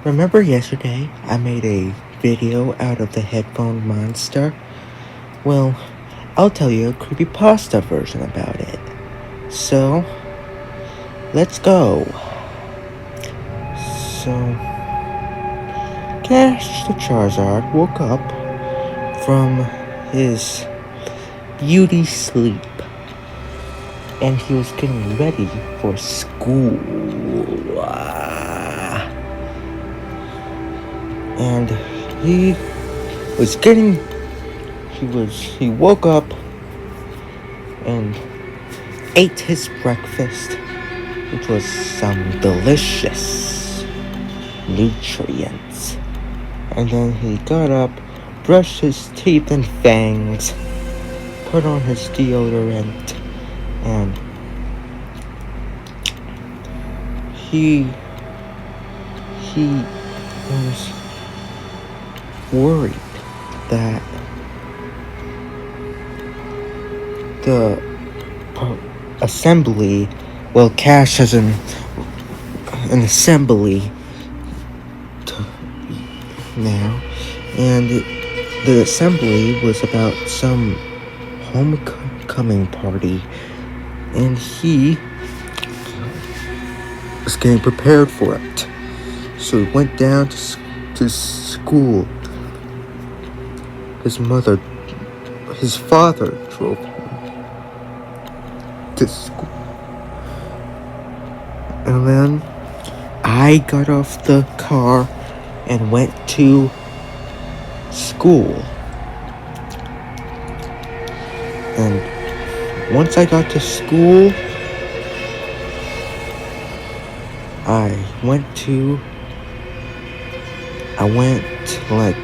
Remember yesterday I made a video out of the headphone monster? Well, I'll tell you a creepypasta version about it. So, let's go. So, Cash the Charizard woke up from his beauty sleep and he was getting ready for school. And he was getting he woke up and ate his breakfast, which was some delicious nutrients. And then he got up, brushed his teeth and fangs, put on his deodorant, and he was worried that the assembly, well, Cash has an assembly now, and the assembly was about some homecoming party, and he was getting prepared for it. So he went down to school. His father drove him to school. And then I got off the car and went to school. And once I got to school, I went like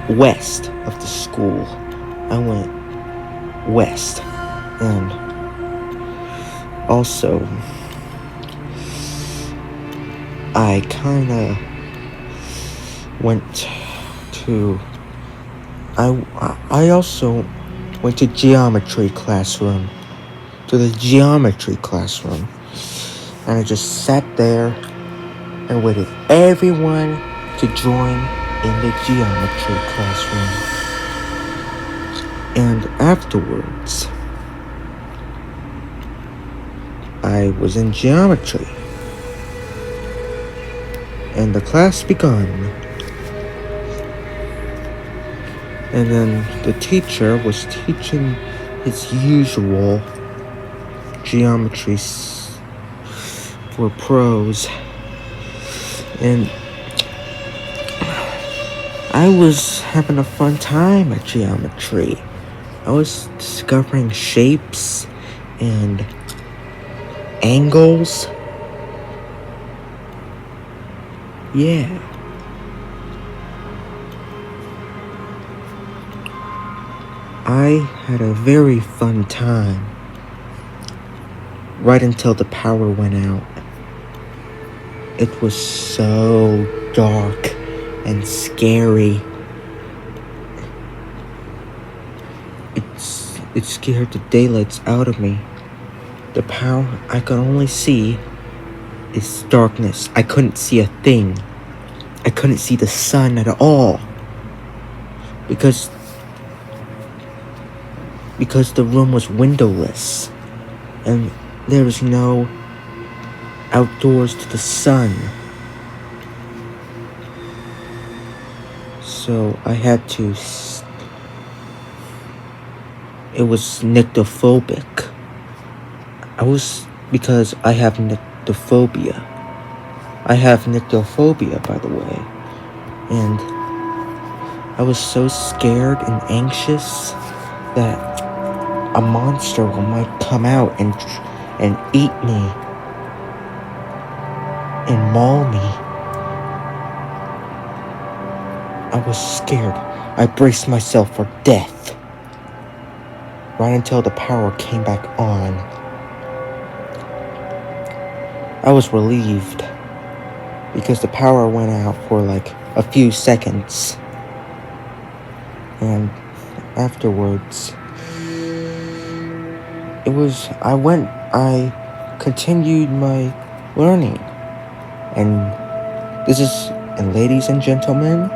west of the school. I went west. And also, I kinda went to I also went to the geometry classroom, and I just sat there and waited everyone to join in the geometry classroom. And afterwards, I was in geometry, and the class begun. And then the teacher was teaching his usual geometry for pros, and I was having a fun time at geometry. I was discovering shapes and angles. Yeah. I had a very fun time right until the power went out. It was so dark and scary. It scared the daylights out of me. The power I could only see is darkness. I couldn't see a thing. I couldn't see the sun at all. Because the room was windowless. And there was no outdoors to the sun. So I had to... It was nyctophobic. Because I have nyctophobia. I have nyctophobia, by the way. And I was so scared and anxious that a monster might come out and eat me and maul me. I was scared. I braced myself for death. Right until the power came back on. I was relieved because the power went out for like a few seconds. And afterwards, I continued my learning And ladies and gentlemen,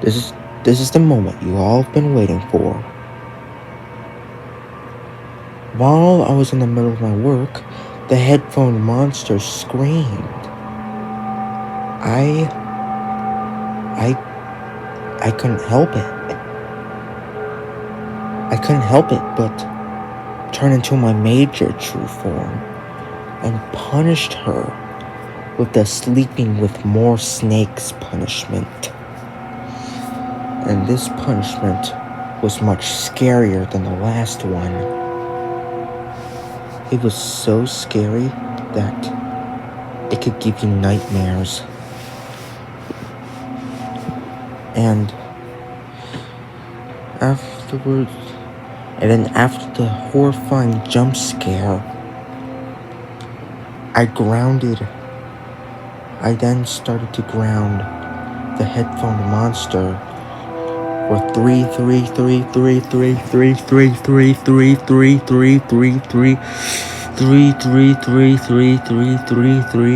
this is the moment you all have been waiting for. While I was in the middle of my work, the headphone monster screamed. I couldn't help it. I couldn't help it but turn into my major true form and punished her with the sleeping with more snakes punishment. And this punishment was much scarier than the last one. It was so scary that it could give you nightmares. And then after the horrifying jump scare, I then started to ground the headphone monster for 3 3 3 3 3 3 3 3 3 3 3 3 3 3 3 3 3 3 3 3 3 3 3 3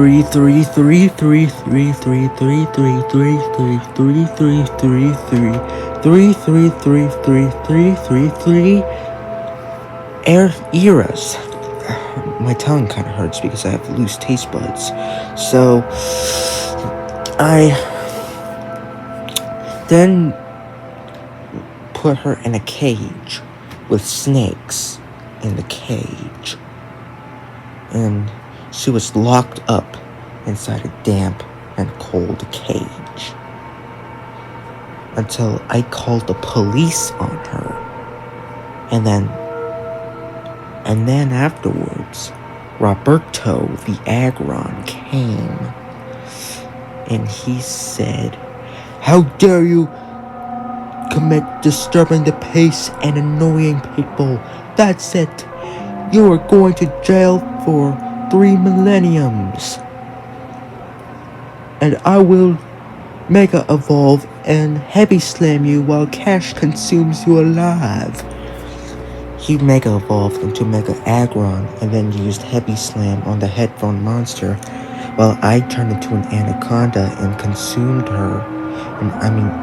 3 3 3 3 3 3 3 3 3 3 3 3 3 3 3 3 3 3 eras. My tongue kind of hurts because I have loose taste buds. So I then put her in a cage with snakes in the cage. And she was locked up inside a damp and cold cage until I called the police on her. And then afterwards, Roberto the Agron came and he said, "How dare you commit disturbing the peace and annoying people? That's it. You are going to jail for 3 millenniums. And I will Mega Evolve and Heavy Slam you while Cash consumes you alive." He Mega Evolved into Mega Agron and then used Heavy Slam on the headphone monster while I turned into an Anaconda and consumed her,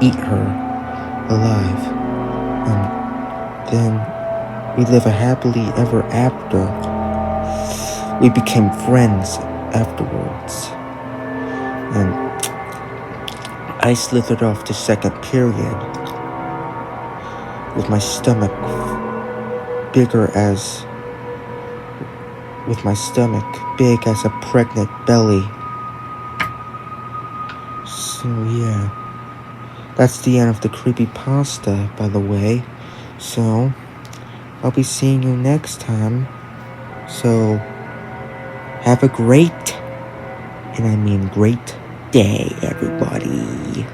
eat her alive. And then we live a happily ever after. We became friends afterwards. And I slithered off to second period with my stomach big as a pregnant belly. So yeah, that's the end of the Creepypasta, by the way. So I'll be seeing you next time. So have a great day, everybody.